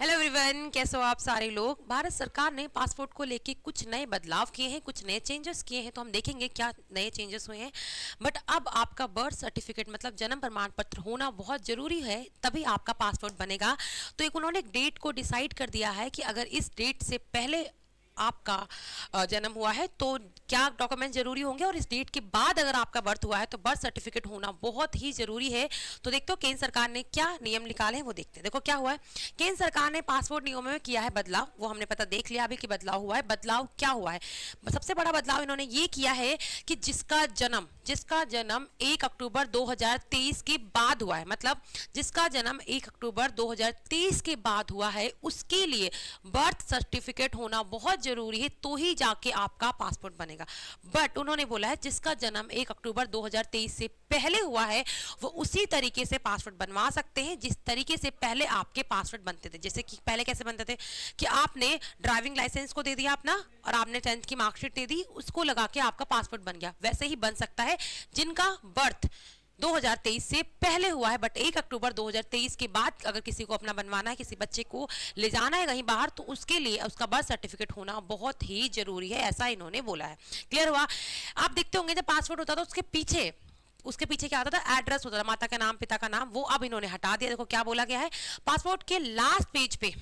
Hello everyone, कैसे हो आप सारे लोग। भारत सरकार ने पासपोर्ट को लेके कुछ नए बदलाव किए हैं, कुछ नए चेंजेस किए हैं, तो हम देखेंगे क्या नए चेंजेस हुए हैं। बट अब आपका बर्थ सर्टिफिकेट मतलब जन्म प्रमाण पत्र होना बहुत ज़रूरी है, तभी आपका पासपोर्ट बनेगा। तो एक उन्होंने एक डेट को डिसाइड कर दिया है कि अगर इस डेट से पहले आपका जन्म हुआ है तो क्या डॉक्यूमेंट जरूरी होंगे, और इस डेट के बाद अगर आपका बर्थ हुआ है तो बर्थ सर्टिफिकेट होना बहुत ही जरूरी है। तो देखते हो केंद्र सरकार ने क्या नियम निकाले हैं, वो देखते हैं। देखो क्या हुआ है, केंद्र सरकार ने पासपोर्ट नियमों में किया है बदलाव। वो हमने पता देख लिया अभी कि बदलाव हुआ है। बदलाव क्या हुआ है, सबसे बड़ा बदलाव इन्होंने ये किया है कि जिसका जन्म 1 अक्टूबर 2023 के बाद हुआ है, मतलब जिसका जन्म 1 अक्टूबर 2023 के बाद हुआ है उसके लिए बर्थ सर्टिफिकेट होना बहुत जरूरी है, तो ही जाके आपका पासपोर्ट बनेगा। बट उन्होंने बोला है जिसका जन्म 1 अक्टूबर 2023 से पहले हुआ है वो उसी तरीके से पासपोर्ट बनवा सकते हैं जिस तरीके से पहले आपके पासपोर्ट बनते थे। जैसे कि पहले कैसे बनते थे कि आपने ड्राइविंग लाइसेंस को दे दिया अपना, और आपने 10th की मार्कशीट दे दी, उसको लगा के आपका पासपोर्ट बन गया। वैसे ही बन सकता है जिनका बर्थ 2023 से पहले हुआ है, बट 1 अक्टूबर 2023 के बाद अगर किसी को अपना बनवाना है, किसी बच्चे को ले जाना है कहीं बाहर, तो उसके लिए उसका बर्थ सर्टिफिकेट होना बहुत ही जरूरी है, ऐसा इन्होंने बोला है। क्लियर हुआ। आप देखते होंगे जब पासपोर्ट होता था उसके पीछे क्या आता था, एड्रेस होता था, माता का नाम, पिता का नाम, वो अब इन्होंने हटा दिया। देखो क्या बोला गया है, पासपोर्ट के लास्ट पेज पे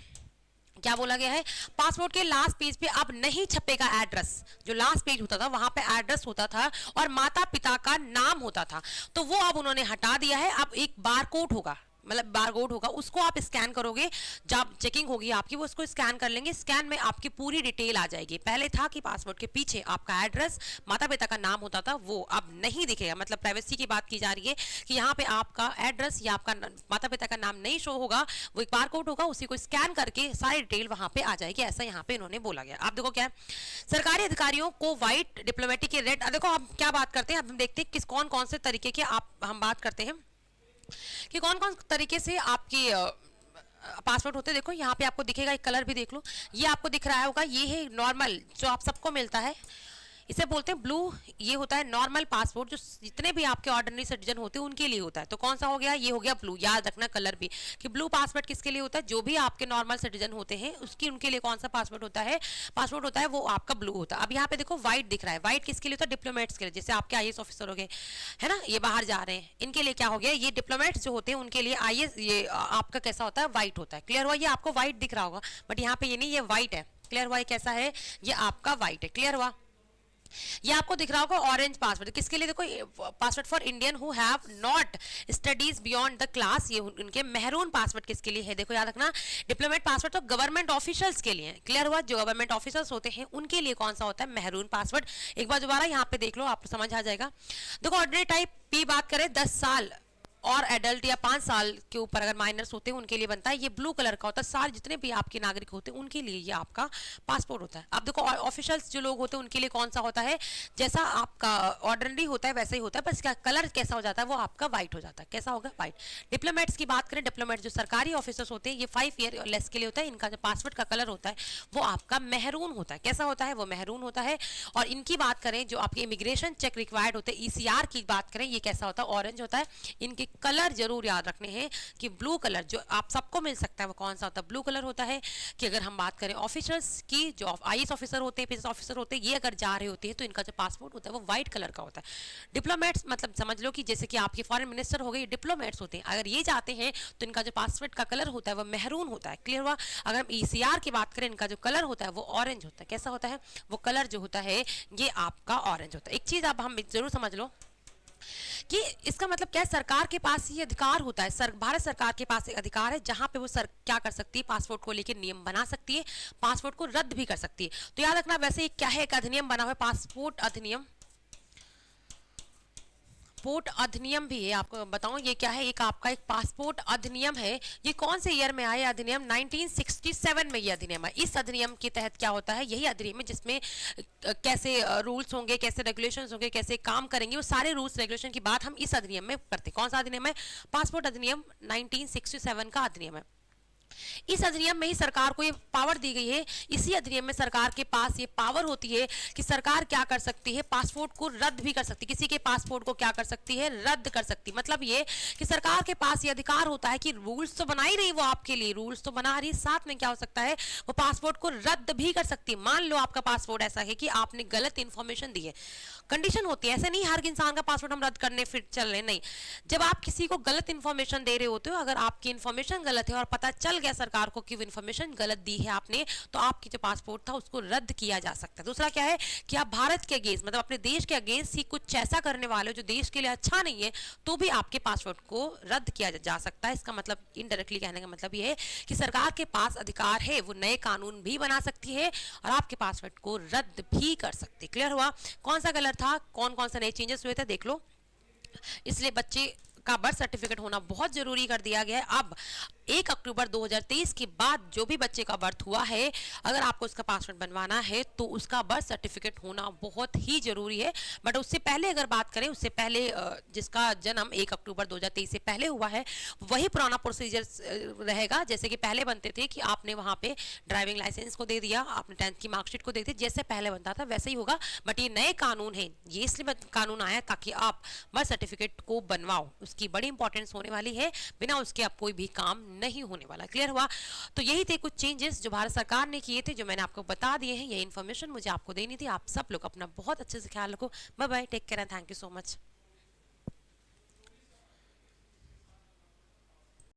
क्या बोला गया है, पासपोर्ट के लास्ट पेज पे अब नहीं छपेगा एड्रेस। जो लास्ट पेज होता था वहां पे एड्रेस होता था और माता पिता का नाम होता था, तो वो अब उन्होंने हटा दिया है। अब एक बारकोड होगा, मतलब बारकोड होगा, उसको आप स्कैन करोगे, जब चेकिंग होगी आपकी वो उसको स्कैन कर लेंगे, स्कैन में आपकी पूरी डिटेल आ जाएगी। पहले था कि पासपोर्ट के पीछे आपका एड्रेस, माता पिता का नाम होता था, वो अब नहीं दिखेगा। मतलब प्राइवेसी की बात की जा रही है कि यहाँ पे आपका एड्रेस या आपका माता पिता का नाम नहीं शो होगा, वो एक बारकोड होगा, उसी को स्कैन करके सारी डिटेल वहां पे आ जाएगी। ऐसा यहाँ पे इन्होंने बोला गया। आप देखो क्या है, सरकारी अधिकारियों को व्हाइट, डिप्लोमेटिक के रेड। देखो हम क्या बात करते हैं, अब हम देखते हैं किस कौन कौन से तरीके के हम बात करते हैं कि कौन कौन तरीके से आपकी पासपोर्ट होते हैं। देखो यहाँ पे आपको दिखेगा, एक कलर भी देख लो, ये आपको दिख रहा होगा, ये है नॉर्मल जो आप सबको मिलता है, इसे बोलते हैं ब्लू। ये होता है नॉर्मल पासपोर्ट, जो जितने भी आपके ऑर्डिनरी सिटीजन होते हैं उनके लिए होता है। तो कौन सा हो गया, ये हो गया ब्लू। याद रखना कलर भी कि ब्लू पासपोर्ट किसके लिए होता है, जो भी आपके नॉर्मल सिटीजन होते हैं उसकी उनके लिए कौन सा पासपोर्ट होता है, वो आपका ब्लू होता है। अब यहाँ पे देखो व्हाइट दिख रहा है, व्हाइट किसके लिए होता है, डिप्लोमेट्स के लिए। जैसे आपके आईएएस ऑफिसर हो गए, है ना, ये बाहर जा रहे हैं, इनके लिए क्या हो गया, ये डिप्लोमेट्स जो होते हैं उनके लिए आईएएस, ये आपका कैसा होता है, व्हाइट होता है। क्लियर हुआ, ये आपको व्हाइट दिख रहा होगा, बट यहाँ पे ये नहीं, ये व्हाइट है। क्लियर हुआ, ये कैसा है, ये आपका व्हाइट है। क्लियर हुआ। ये आपको दिख रहा होगा ऑरेंज पासवर्ड, किसके लिए, देखो password for Indian who have not studies beyond the class, ये उनके। मेहरून पासवर्ड किसके लिए है, देखो याद रखना, डिप्लोमेट पासवर्ड तो गवर्नमेंट ऑफिशियल्स के लिए है। क्लियर हुआ, जो गवर्नमेंट ऑफिसर्स होते हैं उनके लिए कौन सा होता है, मेहरून पासवर्ड। एक बार दोबारा यहाँ पे देख लो, आपको समझ आ जाएगा। देखो ऑर्डिनरी टाइप की बात करें 10 साल और एडल्ट या 5 साल के ऊपर अगर माइनर्स होते हैं उनके लिए बनता है, ये ब्लू कलर का होता है। सारे जितने भी आपके नागरिक होते हैं उनके लिए ये आपका पासपोर्ट होता है। अब देखो ऑफिशियल्स जो लोग होते हैं उनके लिए कौन सा होता है, जैसा आपका ऑर्डिनरी होता है वैसा ही होता है, बस क्या कलर कैसा हो जाता है, वो आपका व्हाइट हो जाता है। कैसा होगा, व्हाइट। डिप्लोमेट्स की बात करें, डिप्लोमेट जो सरकारी ऑफिसर्स होते हैं ये 5 ईयर और लेस के लिए होता है, इनका जो पासपोर्ट का कलर होता है वो आपका मेहरून होता है। कैसा होता है, वो मेहरून होता है। और इनकी बात करें जो आपके इमिग्रेशन चेक रिक्वायर्ड होते हैं, ईसीआर की बात करें, ये कैसा होता है, ऑरेंज होता है। इनके कलर जरूर याद रखने हैं कि ब्लू कलर जो आप सबको मिल सकता है वो कौन सा होता है, ब्लू कलर होता है। कि अगर हम बात करें ऑफिसर्स की, जो आईएएस ऑफिसर होते हैं, पीएस ऑफिसर होते हैं, ये अगर जा रहे होते हैं तो इनका जो पासपोर्ट होता है वो व्हाइट कलर का होता है। डिप्लोमेट्स मतलब समझ लो कि जैसे कि आपके फॉरेन मिनिस्टर हो गए, डिप्लोमेट्स होते हैं, अगर ये जाते हैं तो इनका जो पासपोर्ट का कलर होता है वो मेहरून होता है। क्लियर हुआ। अगर हम ईसीआर की बात करें, इनका जो कलर होता है वो ऑरेंज होता है। कैसा होता है, वो कलर जो होता है ये आपका ऑरेंज होता है। एक चीज अब हम जरूर समझ लो कि इसका मतलब क्या है, सरकार के पास ये अधिकार होता है, भारत सरकार के पास एक अधिकार है जहां पे वो क्या कर सकती है, पासपोर्ट को लेकर नियम बना सकती है, पासपोर्ट को रद्द भी कर सकती है। तो याद रखना, वैसे क्या है, एक अधिनियम बना हुआ है, पासपोर्ट अधिनियम, पासपोर्ट अधिनियम भी है। आपको बताऊं ये क्या है, एक आपका एक पासपोर्ट अधिनियम है। ये कौन से ईयर में आया अधिनियम, 1967 में ये अधिनियम है। इस अधिनियम के तहत क्या होता है, यही अधिनियम है जिसमें कैसे रूल्स होंगे, कैसे रेगुलेशंस होंगे, कैसे काम करेंगे, वो सारे रूल्स रेगुलेशन की बात हम इस अधिनियम में करते हैं। कौन सा अधिनियम है, पासपोर्ट अधिनियम 1967 का अधिनियम है। इस अधिनियम में ही सरकार को ये पावर दी गई है। इसी अधिनियम में सरकार के पास ये पावर होती है कि सरकार क्या कर सकती है, पासपोर्ट को रद्द भी कर सकती है। किसी के पासपोर्ट को क्या कर सकती है, रद्द कर सकती है। मतलब ये कि सरकार के पास ये अधिकार होता है कि रूल्स तो बना ही रही वो आपके लिए, रूल्स तो बना रही, साथ में क्या हो सकता है, वो पासपोर्ट को रद्द भी कर सकती है। मान लो आपका पासपोर्ट ऐसा है कि आपने गलत इंफॉर्मेशन दी है, कंडीशन होती है, ऐसे नहीं हर इंसान का पासपोर्ट हम रद्द करने फिर चल रहे, नहीं। जब आप किसी को गलत इंफॉर्मेशन दे रहे होते हो, अगर आपकी इंफॉर्मेशन गलत है और पता चल गया सरकार को कि वो इंफॉर्मेशन गलत दी है आपने, तो आपकी जो पासपोर्ट था उसको रद्द किया जा सकता है। दूसरा क्या है कि आप भारत के अगेंस्ट, मतलब अपने देश के अगेंस्ट ही कुछ ऐसा करने वाले हो जो देश के लिए अच्छा नहीं है, तो भी आपके पासपोर्ट को रद्द किया जा सकता है। इसका मतलब इनडायरेक्टली कहने का मतलब ये है कि सरकार के पास अधिकार है, वो नए कानून भी बना सकती है और आपके पासपोर्ट को रद्द भी कर सकती है। क्लियर हुआ कौन सा कलर था, कौन कौन से नए चेंजेस हुए थे, देख लो। इसलिए बच्चे का बर्थ सर्टिफिकेट होना बहुत जरूरी कर दिया गया है। अब 1 अक्टूबर 2023 के बाद जो भी बच्चे का बर्थ हुआ है, अगर आपको उसका पासपोर्ट बनवाना है तो उसका बर्थ सर्टिफिकेट होना बहुत ही जरूरी है। बट उससे पहले अगर बात करें, उससे पहले जिसका जन्म 1 अक्टूबर 2023 से पहले हुआ है, वही पुराना प्रोसीजर रहेगा। जैसे कि पहले बनते थे कि आपने वहां पे ड्राइविंग लाइसेंस को दे दिया, आपने 10th की मार्कशीट को दे दी, जैसे पहले बनता था वैसे ही होगा। बट ये नए कानून है, ये इसलिए कानून आया ताकि आप बर्थ सर्टिफिकेट को बनवाओ, उसकी बड़ी इंपॉर्टेंस होने वाली है, बिना उसके आप कोई भी काम नहीं होने वाला। क्लियर हुआ? तो यही थे कुछ चेंजेस जो भारत सरकार ने किए थे, जो मैंने आपको बता दिए हैं। ये इन्फॉर्मेशन मुझे आपको देनी थी। आप सब लोग अपना बहुत अच्छे से ख्याल रखो। Bye bye, take care and thank you so much.